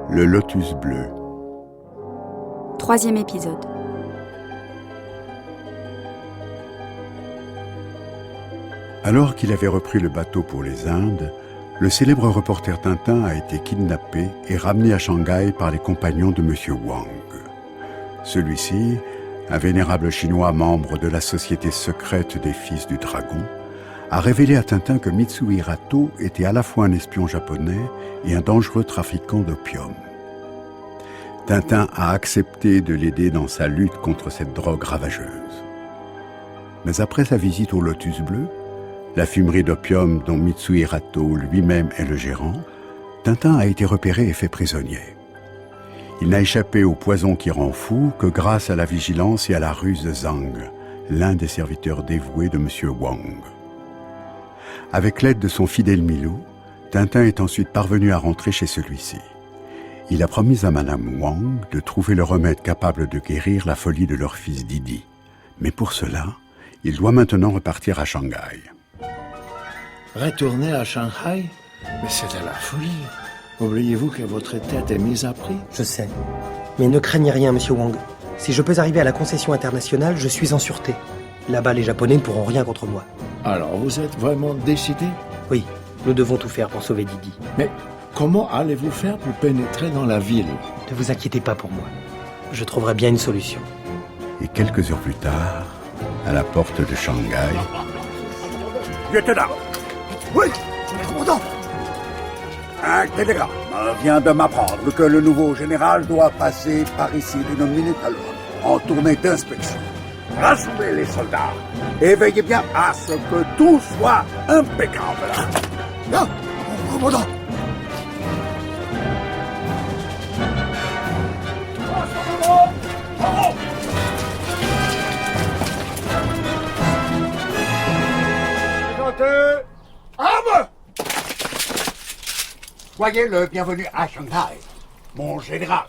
Le lotus bleu. 3e épisode. Alors qu'il avait repris le bateau pour les Indes, le célèbre reporter Tintin a été kidnappé et ramené à Shanghai par les compagnons de M. Wang. Celui-ci, un vénérable chinois membre de la société secrète des Fils du Dragon, a révélé à Tintin que Mitsui Rato était à la fois un espion japonais et un dangereux trafiquant d'opium. Tintin a accepté de l'aider dans sa lutte contre cette drogue ravageuse. Mais après sa visite au Lotus Bleu, la fumerie d'opium dont Mitsui Rato lui-même est le gérant, Tintin a été repéré et fait prisonnier. Il n'a échappé au poison qui rend fou que grâce à la vigilance et à la ruse de Zhang, l'un des serviteurs dévoués de M. Wang. Avec l'aide de son fidèle Milou, Tintin est ensuite parvenu à rentrer chez celui-ci. Il a promis à Madame Wang de trouver le remède capable de guérir la folie de leur fils Didi. Mais pour cela, il doit maintenant repartir à Shanghai. Retourner à Shanghai? Mais c'est de la folie. Oubliez-vous que votre tête est mise à prix? Je sais. Mais ne craignez rien, Monsieur Wang. Si je peux arriver à la concession internationale, je suis en sûreté. Là-bas, les Japonais ne pourront rien contre moi. Alors, vous êtes vraiment décidé? Oui, nous devons tout faire pour sauver Didi. Mais comment allez-vous faire pour pénétrer dans la ville? Ne vous inquiétez pas pour moi. Je trouverai bien une solution. Et quelques heures plus tard, à la porte de Shanghai... Lieutenant! Oui, commandant! Un télégramme vient de m'apprendre que le nouveau général doit passer par ici d'une minute à l'autre, en tournée d'inspection. Rassemblez les soldats et veillez bien à ce que tout soit impeccable. Là, mon commandant! Armes! Soyez le bienvenu à Shanghai, mon général.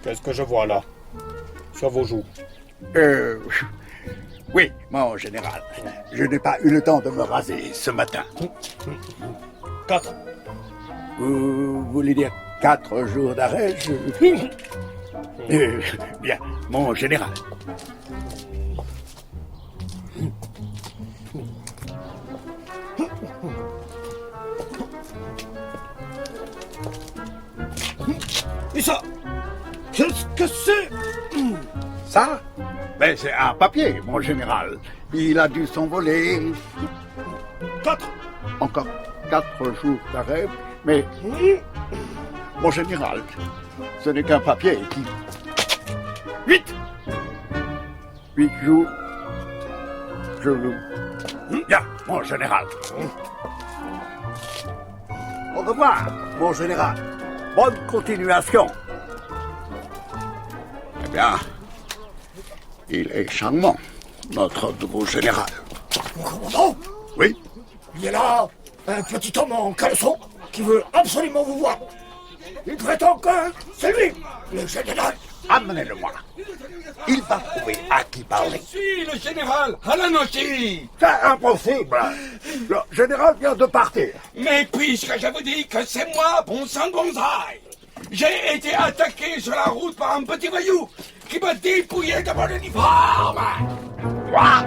Qu'est-ce que je vois là, sur vos joues? Oui, mon général. Je n'ai pas eu le temps de me raser ce matin. 4. Vous voulez dire 4 jours d'arrêt? Bien, mon général. Et ça, qu'est-ce que c'est? Ça? Ben, c'est un papier, mon général. Il a dû s'envoler. 4. Encore 4 jours d'arrêt, mais... Mon général, ce n'est qu'un papier qui... 8 jours... Je vous... Bien, mon général. Au revoir, mon général. Bonne continuation. Eh bien, il est charmant, notre nouveau général. Mon commandant? Oui? Il y a là un petit homme en caleçon qui veut absolument vous voir. Il prétend que c'est lui, le général. Amenez-le-moi. Il va trouver à qui parler. Si, le général Halanoshi. C'est impossible. Le général vient de partir. Mais puisque je vous dis que c'est moi, bon sang Gonzai, j'ai été attaqué sur la route par un petit voyou qui m'a dépouillé de mon uniforme. Quoi?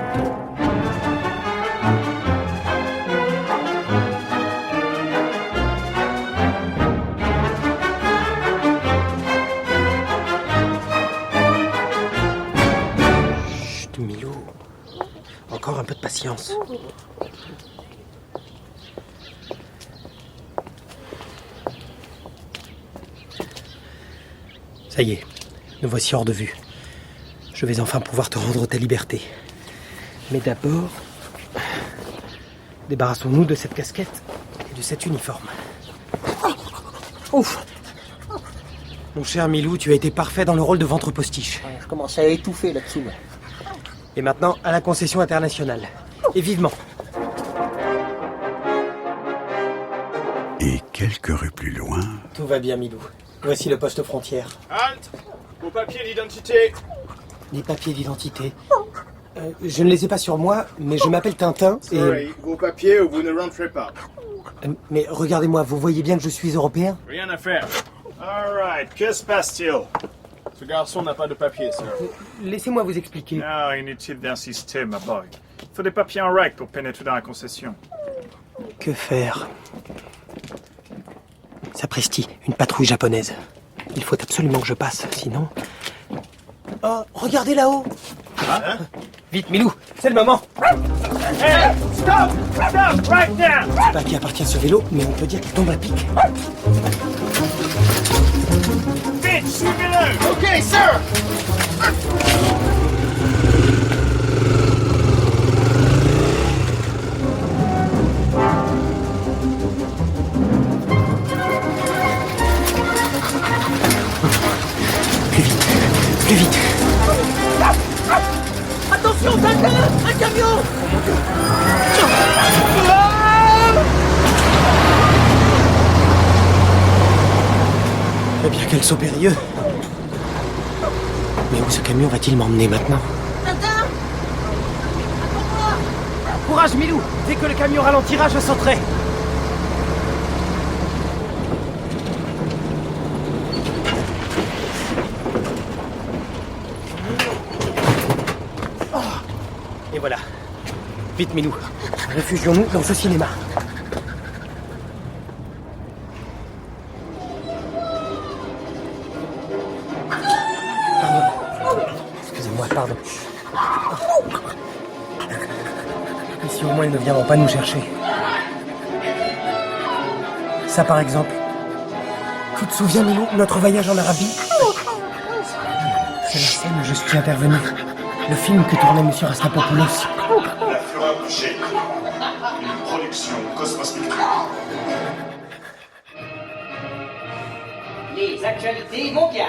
Chut, Milou. Encore un peu de patience. Ça y est, nous voici hors de vue. Je vais enfin pouvoir te rendre ta liberté. Mais d'abord, débarrassons-nous de cette casquette et de cet uniforme. Ouf! Mon cher Milou, tu as été parfait dans le rôle de ventre postiche. Je commence à étouffer là-dessous. Et maintenant, à la concession internationale. Et vivement. Et quelques rues plus loin... Tout va bien, Milou. Voici le poste frontière. Halte! Vos papiers d'identité! Les papiers d'identité. Je ne les ai pas sur moi, mais je m'appelle Tintin et... Sorry, vos papiers ou vous ne rentrez pas. Mais regardez-moi, vous voyez bien que je suis européen? Rien à faire. Alright, que se passe-t-il? Ce garçon n'a pas de papiers, sir. Laissez-moi vous expliquer. Non, inutile d'insister, ma boy. Il faut des papiers en règle pour pénétrer dans la concession. Que faire? Sapristi, une patrouille japonaise. Il faut absolument que je passe, sinon... Oh, regardez là-haut! Vite, Milou, c'est le moment! Hey, stop! Stop, right now! Je sais pas à qui appartient ce vélo, mais on peut dire qu'il tombe à pic. Vite, suivez-le! Ok, sir. Plus vite! Attention, Tintin, un camion. Eh bien, quel saut périlleux! Mais où ce camion va-t-il m'emmener maintenant? Tintin, Courage, Milou! Dès que le camion ralentira, je sauterai! Et voilà. Vite, Milou. Réfugions-nous dans ce cinéma. Pardon. Excusez-moi, pardon. Ici, au moins, ils ne viendront pas nous chercher. Ça, par exemple. Tu te souviens, Milou, notre voyage en Arabie? C'est la scène où je suis intervenu. Le film que tournait M. Rastapopoulos. La Fureur couchée. Une production Cosmos Pictures. Les actualités mondiales.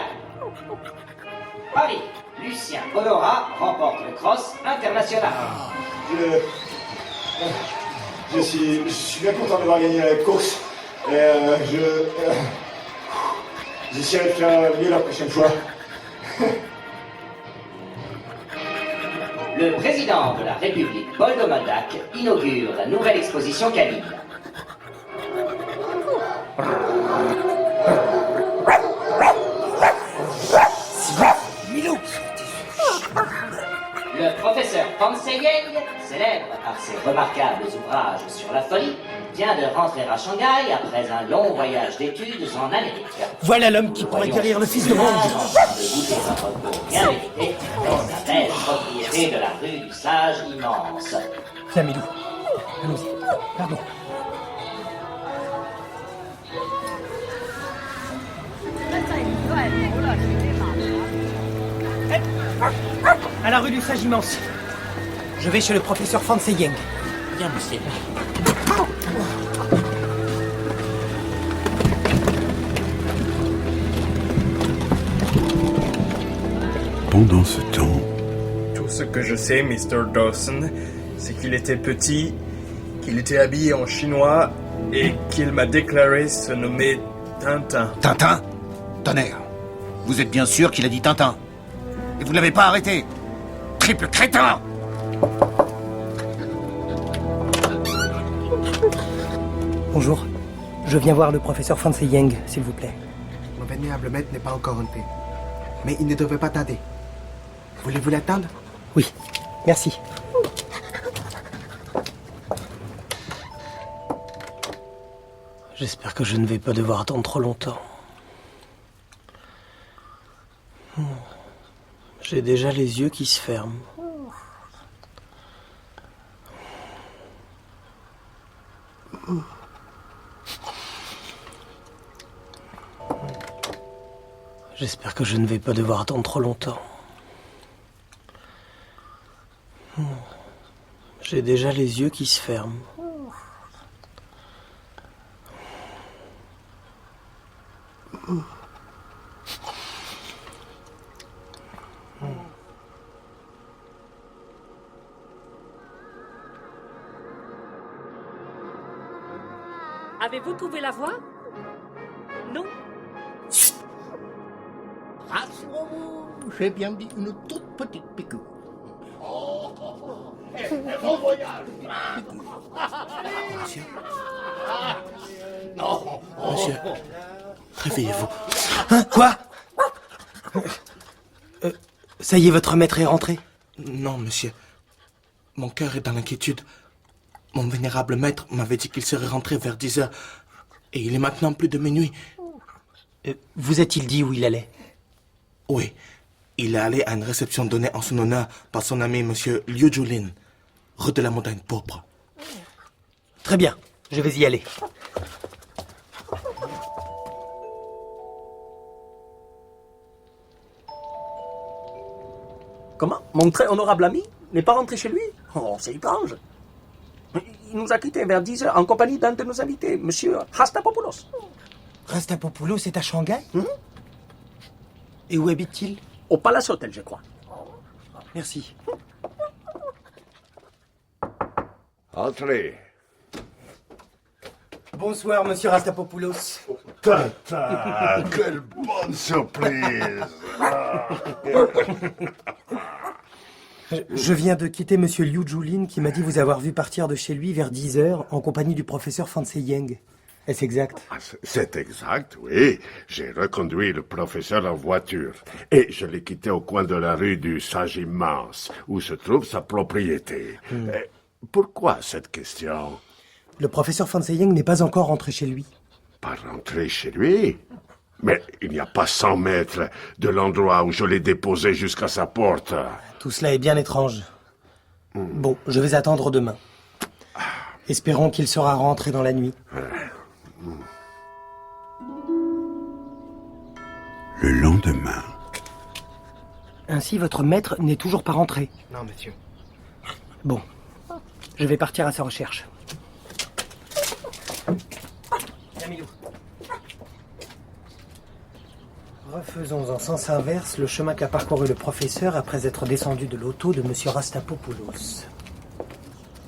Paris, Lucien Honora remporte le cross international. Je suis bien content d'avoir gagné la course. J'essaierai de faire mieux la prochaine fois. Le président de la République, Paul Domadak, inaugure la nouvelle exposition canine. Milou. Le professeur Pansei-Yang, célèbre par ses remarquables ouvrages sur la folie, vient de rentrer à Shanghai après un long voyage d'études en Amérique. Voilà l'homme qui pourrait guérir le fils de Wang. De goûter un repos bien mérité dans sa belle propriété de la rue du Sage immense. Tiens, Milou. Allons-y. Pardon. À la rue du Sage immense. Je vais chez le professeur Pansei Yang. Bien, monsieur. Pendant ce temps, Tout ce que je sais, Mr. Dawson, c'est qu'il était petit, qu'il était habillé en chinois et qu'il m'a déclaré se nommer Tintin. Tintin? Tonnerre. Vous êtes bien sûr qu'il a dit Tintin? Et vous ne l'avez pas arrêté? Triple crétin! Bonjour. Je viens voir le professeur Pansei Yang, s'il vous plaît. Mon vénérable maître n'est pas encore rentré. Mais il ne devrait pas tarder. Voulez-vous l'attendre? Oui, merci. J'espère que je ne vais pas devoir attendre trop longtemps. J'ai déjà les yeux qui se ferment. J'espère que je ne vais pas devoir attendre trop longtemps. J'ai déjà les yeux qui se ferment. Avez-vous trouvé la voie? Non? Rassurez-vous, j'ai bien dit une toute petite piqûre. Bon voyage. Monsieur, Non. monsieur, réveillez-vous. Hein? Quoi? Ça y est, votre maître est rentré? Non, monsieur. Mon cœur est dans l'inquiétude. Mon vénérable maître m'avait dit qu'il serait rentré vers 10 heures. Et il est maintenant plus de minuit. Vous a-t-il dit où il allait? Oui. Il est allé à une réception donnée en son honneur par son ami monsieur Liu Julin, rue de la Montagne Pourpre. Très bien, je vais y aller. Comment? Mon très honorable ami n'est pas rentré chez lui? Oh, c'est étrange. Il nous a quittés vers 10 heures en compagnie d'un de nos invités, monsieur Rastapopoulos. Rastapopoulos est à Shanghai? Et où habite-t-il? Au Palace Hotel, je crois. Merci. Entrez. Bonsoir, monsieur Rastapopoulos. Tata, quelle bonne surprise. Je viens de quitter monsieur Liu Julin qui m'a dit vous avoir vu partir de chez lui vers 10 heures en compagnie du professeur Fan Seyeng. Est-ce exact? C'est exact, oui. J'ai reconduit le professeur en voiture et je l'ai quitté au coin de la rue du Sage Immense, où se trouve sa propriété. Pourquoi cette question? Le professeur Fan Seyeng n'est pas encore rentré chez lui. Pas rentré chez lui? Mais il n'y a pas 100 mètres de l'endroit où je l'ai déposé jusqu'à sa porte. Tout cela est bien étrange. Bon, je vais attendre demain. Espérons qu'il sera rentré dans la nuit. Le lendemain. Ainsi, votre maître n'est toujours pas rentré. Non, monsieur. Bon, je vais partir à sa recherche. Camilo. Refaisons en sens inverse le chemin qu'a parcouru le professeur après être descendu de l'auto de monsieur Rastapopoulos.